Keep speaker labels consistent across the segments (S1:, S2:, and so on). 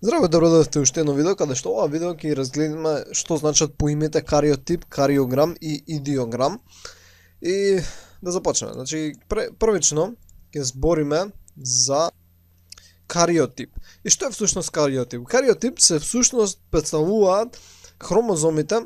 S1: Здраво, добро дојдовте уште едно видео, каде што ова видео ќе разгледаме што значат поимите кариотип, кариограм и идиограм. И да започнеме. Значи, првично ќе збориме за кариотип. И што е всушност кариотип? Кариотип се всушност представуваат хромозомите,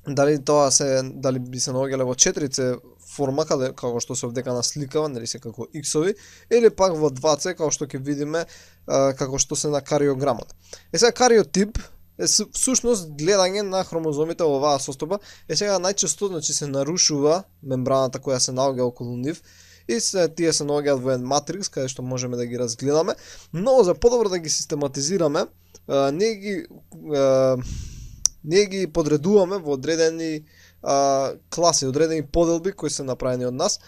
S1: дали би се наоѓале во 4C форма, како што се овдека на сликава, нели се како иксови, или пак во 2C, како што ќе видиме како што се на кариограмот. Сега кариотип е всушност гледање на хромозомите во оваа состојба. Сега најчесто се нарушува мембраната која се наоѓа околу нив и тие се наоѓаат во еден матрикс каде што можеме да ги разгледаме, но за подобро да ги систематизираме, ние ги подредуваме во одредени класи, одредени поделби кои се направени од нас.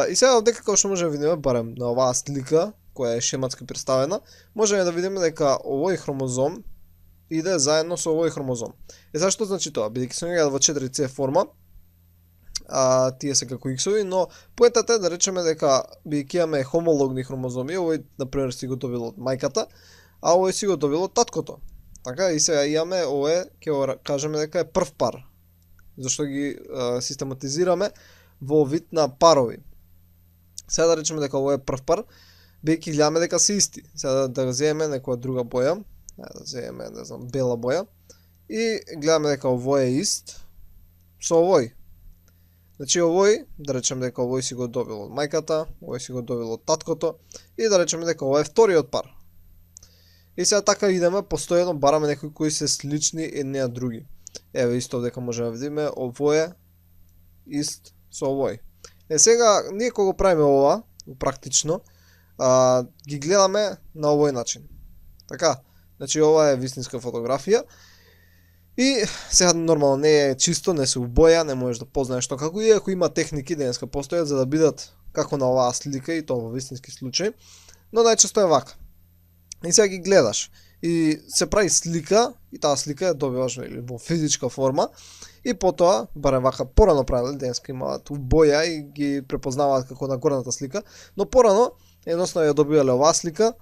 S1: И сега овдека како што можеме да видиме, барем на оваа слика која е шематски представена, можеме да видиме дека овој хромозом иде заедно со овој хромозом. Сега што значи тоа? Бидејќи се наоѓаат во 4C форма, тие се како иксови, но поентата е да речеме дека бидејќи имаме хомологни хромозоми, овој например си го добил од мајката, а овој си го добил од таткото. Така, и сега имаме овој, ќе кажеме дека е прв пар, зашто ги систематизираме во вид на парови. Сега да речеме дека овој е прв пар, бидејќи гледаме дека се исти. Сега да земеме некоја друга боја, да земеме, не знам, бела боја, и гледаме дека овој е ист со овој. Значи овој, да речеме дека овој си го добил од мајката, овој си го добил од таткото, и да речеме дека овој е вториот пар. И сега така идеме, постојано бараме некои кои се слични едни на други. Еве исто дека можеме да видиме, овој е ист со овој. Сега, ние кога го правиме ова, практично, ги гледаме на овој начин. Така, значи ова е вистинска фотографија. И сега нормално не е чисто, не се убоја, не можеш да познаеш што како, иако има техники денеска постојат за да бидат како на оваа слика и тоа во вистински случај, но најчесто е вака. И сега ги гледаш и се прави слика и таа слика ја добиваш во физичка форма и потоа, барем вака порано правиле, денеска имаат убоја и ги препознаваат како на горната слика, но порано едноставно ја добивале оваа слика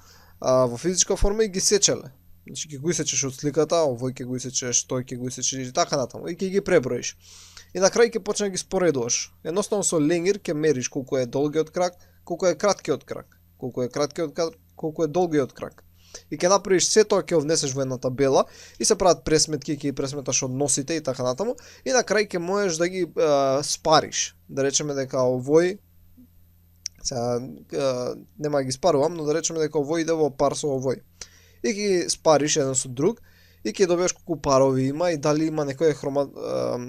S1: во физичка форма и ги сечеле. Значи ќе го исечеш од сликата, овој ќе го исечеш, тој ќе го исечеш и така натаму и ќе ги преброиш. И на крај ќе почнеш да ги споредуваш. Едноставно со ленгир ќе мериш колку е долгиот крак, колку е краткиот крак, колку е краткиот крак, колку е долгиот крак. И ќе направиш се тоа, ќе внесеш во една табела и се прават пресметки, ќе ги пресметаш односите и така натаму и на крај ќе можеш да ги спариш. Да речеме дека овој сега нема да ги спарувам, но да речеме дека овој иде во пар со овој. И ги спариш еден со друг и ќе добиеш колку парови има и дали има некој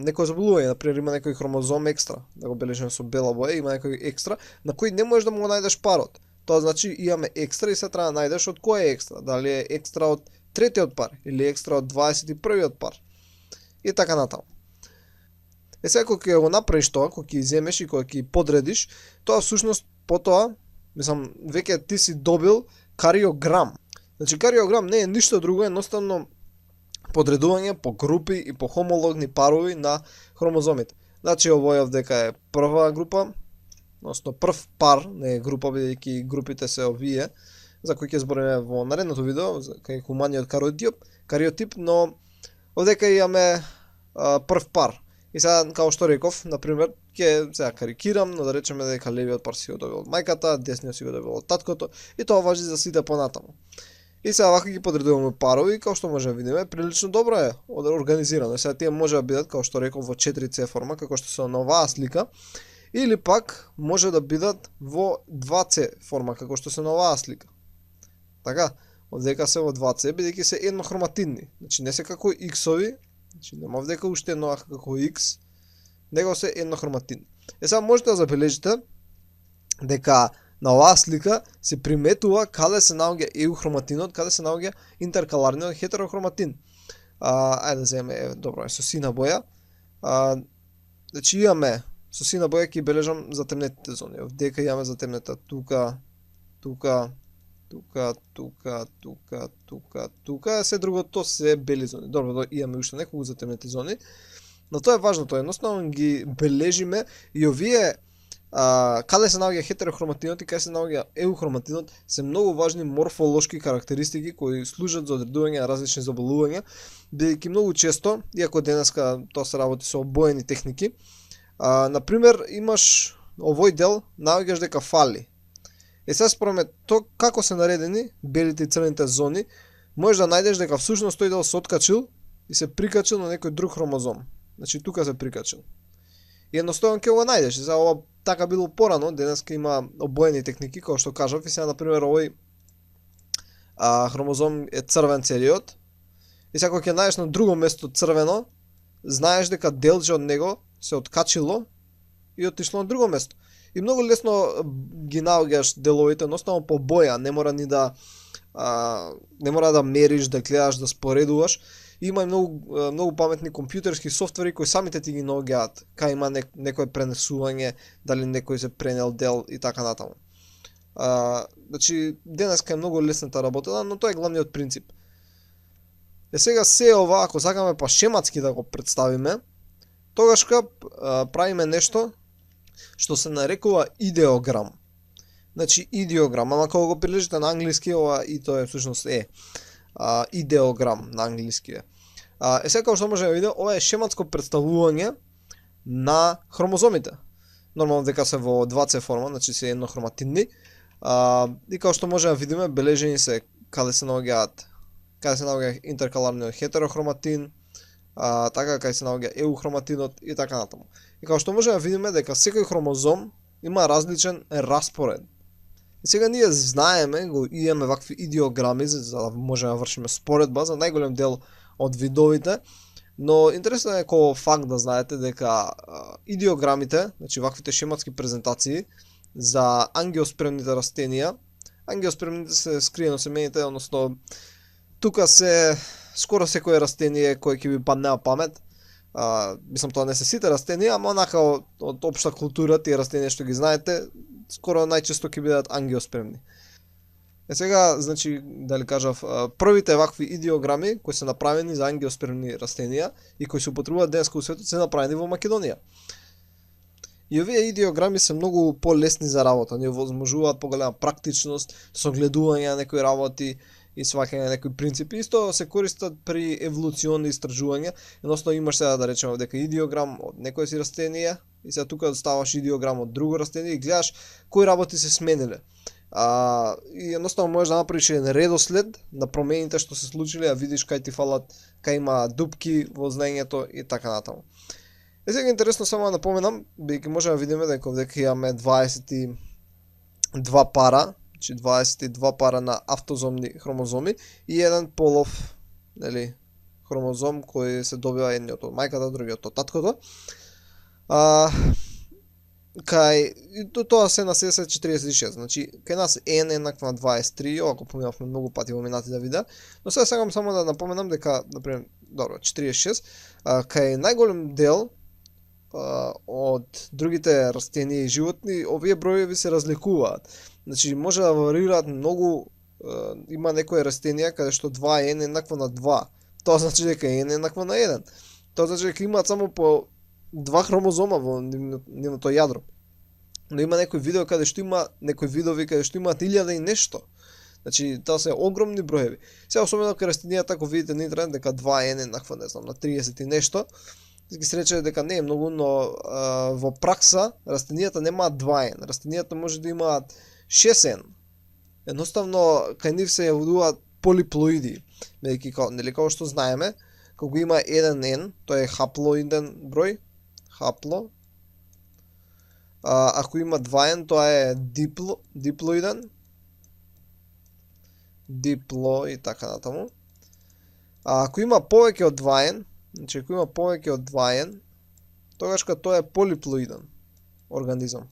S1: некој заболување, например има некој хромозом екстра, да го бележиме со бела боја, има некој екстра на кој не можеш да му го најдеш парот. Тоа значи имаме екстра и се треба да најдеш од кој е екстра. Дали е екстра од третиот пар или екстра од 21-иот пар. И така натаму. Сега кога ќе го направиш тоа, кога ќе земеш и кога ќе подредиш, тоа всушност потоа, мислам, веќе ти си добил кариограм. Значи кариограм не е ништо друго, едноставно подредување по групи и по хомологни парови на хромозомите. Значи овој овдека е прва група, односно прв пар, не е група, бидејќи групите се овие, за кои ќе збориме во наредното видео, кај хуманиот кариотип, но овдека имаме прв пар. И сега, као што реков, например, ќе сега карикирам, но да речеме дека левиот пар си го добил од мајката, десниот си го добил од таткото, и тоа важи за сите понатаму. И сега вака ги подредуваме парови, као што може да видиме, прилично добро е организирано. Сега тие може да бидат, као што реков, во 4C форма, како што се на оваа слика, или пак може да бидат во 2C форма, како што се на оваа слика. Така, овдека се во 2C, бидејќи се еднохроматидни. Значи не се како иксови, значи нема овдека уште едно како икс, него се еднохроматидни. Сега можете да забележите дека на оваа слика се приметува каде се наоѓа еухроматинот, каде се наоѓа интеркаларниот хетерохроматин. Ајде да земеме, добро, со сина боја. Значи имаме со сина боја ќе бележам затемнетите зони. Овдека имаме затемнета тука, тука, тука, тука, тука, тука, тука, се другото се бели зони. Добро, имаме уште неколку затемнети зони, но тоа е важно, тоа едноставно ги бележиме и овие каде се наоѓа хетерохроматинот и каде се наоѓа еухроматинот се многу важни морфолошки карактеристики кои служат за одредување на различни заболувања, бидејќи многу често, иако денеска тоа се работи со обоени техники, например имаш овој дел наоѓаш дека фали. Сега според ме то како се наредени белите и црвените зони, можеш да најдеш дека всушност тој дел се откачил и се прикачил на некој друг хромозом. Значи тука се прикачил. И едноставно ќе го најдеш. За ова така било порано, денеска има обоени техники, како што кажав, и сега на пример овој хромозом е црвен целиот. И сега кога ќе најдеш на друго место црвено, знаеш дека делче од него се откачило и отишло на друго место. И многу лесно ги наоѓаш деловите, едноставно по боја, не мора ни да не мора да мериш, да гледаш, да споредуваш. Има и многу паметни компјутерски софтвери кои самите ти ги наоѓаат кај има некое пренесување, дали некој се пренел дел и така натаму. Значи денеска е многу лесна таа работа, но тоа е главниот принцип. Сега се ова, ако сакаме па шематски да го представиме, тогаш правиме нешто што се нарекува идеограм. Значи идеограм, ама кога го прилежите на англиски, ова и тоа е всушност идеограм на англиски е. Сега како што можеме да видиме, ова е шематско представување на хромозомите. Нормално дека се во 2C форма, значи се еднохроматинни. И како што можеме да видиме, бележени се каде се наоѓа интеркаларниот хетерохроматин, така каде се наоѓа еухроматинот и така натаму. И како што можеме да видиме дека секој хромозом има различен распоред. И сега ние знаеме, го имаме вакви идеограми за да можеме да вршиме споредба за најголем дел од видовите, но интересно е како факт да знаете дека идеограмите, значи ваквите шематски презентации за ангиоспремните растенија, ангиоспремните се скриено семените, односно тука се скоро секое растение кое ќе ви падне на памет. Мислам тоа не се сите растенија, ама онака од општа култура тие растенија што ги знаете, скоро најчесто ќе бидат ангиоспремни. Сега, значи, дали кажав, првите вакви идеограми кои се направени за ангиоспремни растенија и кои се употребуваат денеска во светот се направени во Македонија. И овие идеограми се многу полесни за работа, не возможуваат поголема практичност, согледување на некои работи и сваќање на некои принципи. Исто се користат при еволуционни истражувања. Едноставно имаш сега да речеме дека идеограм од некој си растение и сега тука ставаш идеограм од друго растение и гледаш кои работи се смениле. И едноставно можеш да направиш еден редослед на промените што се случиле, а видиш кај ти фалат, кај има дупки во знаењето и така натаму. Сега интересно само да напоменам, бидејќи можеме да видиме дека овдека имаме 22 пара, значи 22 пара на автозомни хромозоми и еден полов, нели, хромозом кој се добива едниот од мајката, другиот од таткото. Тоа се на 46, значи кај нас n еднаква на 23, ова го поминавме многу пати во минатите видеа, но сега сакам само да напоменам дека, например, 46, кај најголем дел од другите растенија и животни, овие броеви се разликуваат. Значи може да варираат многу, има некои растенија каде што 2n еднакво на 2. Тоа значи дека n еднакво на 1. Тоа значи дека имаат само по 2 хромозома во нивното јадро. Но има некои видео каде што има некои видови каде што имаат 1000 и нешто. Значи тоа се огромни броеви. Сега особено кај растенијата, ако видите на интернет дека 2n еднакво, не знам, на 30 и нешто, ги се рече дека не е многу, но во пракса растенијата немаат 2n. Растенијата може да имаат 6n. Едноставно кај нив се јавуваат полиплоиди, бидејќи нели како што знаеме, кога има 1n, тоа е хаплоиден број, хапло. Ако има 2n, тоа е диплоиден, дипло и така натаму. Ако има повеќе од 2n, значи ако има повеќе од 2n, тогаш тоа е полиплоиден организам.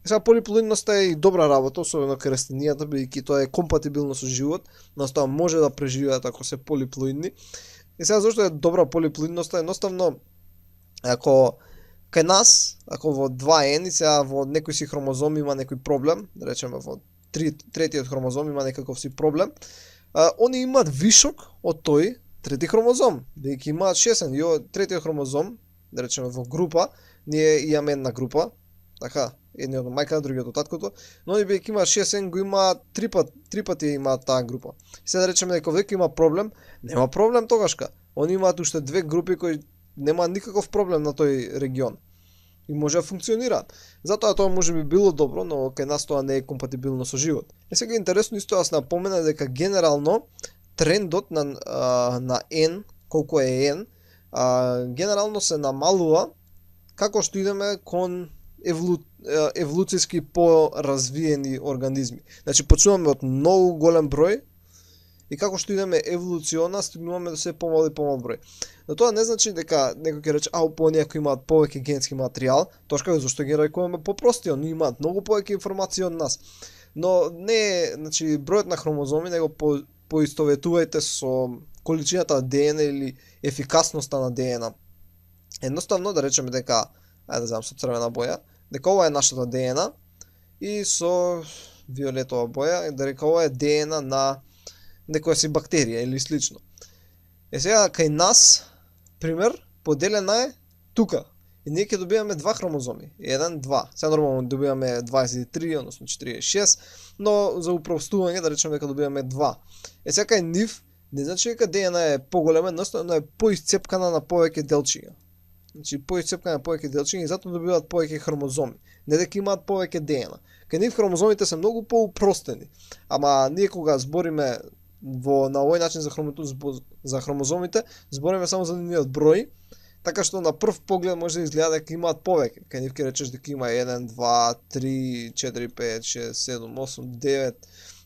S1: Сега полиплоидноста е и добра работа, особено кај растенијата, бидејќи тоа е компатибилно со живот, едноставно може да преживеат ако се полиплоидни. И сега зашто е добра полиплоидноста? Едноставно, ако кај нас, ако во 2n и сега во некој си хромозом има некој проблем, да речеме во третиот хромозом има некаков си проблем, они имаат вишок од тој трети хромозом, бидејќи имаат 6n, и третиот хромозом, да речеме во група, ние имаме една група, така, едниот од мајката, другиот од таткото, но они веќе има 6 го има три пати имаат таа група. И сега да речеме дека веќе има проблем, нема проблем тогашка. Они имаат уште две групи кои нема никаков проблем на тој регион. И може да функционираат. Затоа тоа може би било добро, но кај нас тоа не е компатибилно со живот. И сега интересно исто јас напомена дека генерално трендот на N, колку е N, генерално се намалува како што идеме кон еволуцијски поразвиени организми. Значи почнуваме од многу голем број и како што идеме еволуциона стигнуваме до се помал и помал број. Но тоа не значи дека некој ќе рече понија кои имаат повеќе генетски материјал, точка зашто ги нарекуваме попрости, они имаат многу повеќе информации од нас. Но не, значи бројот на хромозоми него поистоветувајте со количината ДНК или ефикасноста на ДНК. Едноставно да речеме дека, ајде да знам со црвена боја, дека ова е нашата ДНК и со виолетова боја, дека ова е ДНК на некоја си бактерија или слично. Сега кај нас, пример, поделена е тука. И ние ќе добиваме два хромозоми. 1, 2. Сега нормално добиваме 23, односно 46, но за упростување да речеме дека добиваме 2. Сега кај нив, не значи дека ДНК е поголема, едноставно е поисцепкана на повеќе делчиња. Значи поисцепкана на повеќе делчиња и затоа добиваат повеќе хромозоми. Не дека имаат повеќе ДНК. Кај нив хромозомите се многу поупростени. Ама ние кога збориме на овој начин за хромозомите, збориме само за нивниот број, така што на прв поглед може да изгледа дека имаат повеќе. Кај нив ќе речеш дека има 1, 2, 3, 4, 5, 6, 7, 8,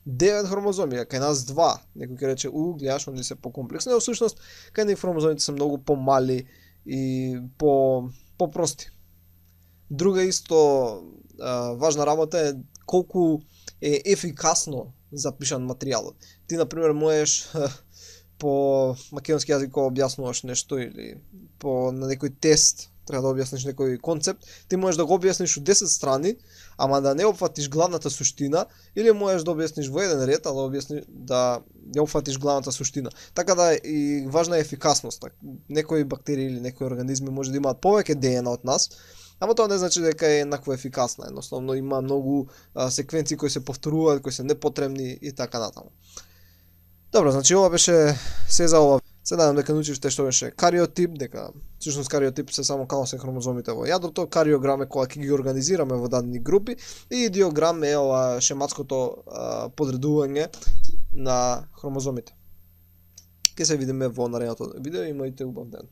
S1: 9 хромозоми, а кај нас 2. Некој ќе рече, гледаш, они се покомплексни, но всушност кај нив хромозомите се многу помали и попрости. Друга исто важна работа е колку е ефикасно запишан материјалот. Ти, например, можеш по македонски јазик кога објаснуваш нешто или на некој тест, треба да објасниш некој концепт, ти можеш да го објасниш у 10 страни, ама да не опфатиш главната суштина, или можеш да објасниш во еден ред, а да ја опфатиш главната суштина. Така да и важна е ефикасноста. Некои бактерии или некои организми може да имаат повеќе ДНК од нас, ама тоа не значи дека е еднакво ефикасна. Едноставно има многу секвенции кои се повторуваат, кои се непотребни и така натаму. Добро, значи ова беше се за ова. Се надам дека научивте што беше кариотип, дека всушност кариотип се само како се хромозомите во јадрото, кариограм е кога ќе ги организираме во дадени групи и диограм е ова шематското подредување на хромозомите. Ке се видиме во наредното видео, имајте убав ден.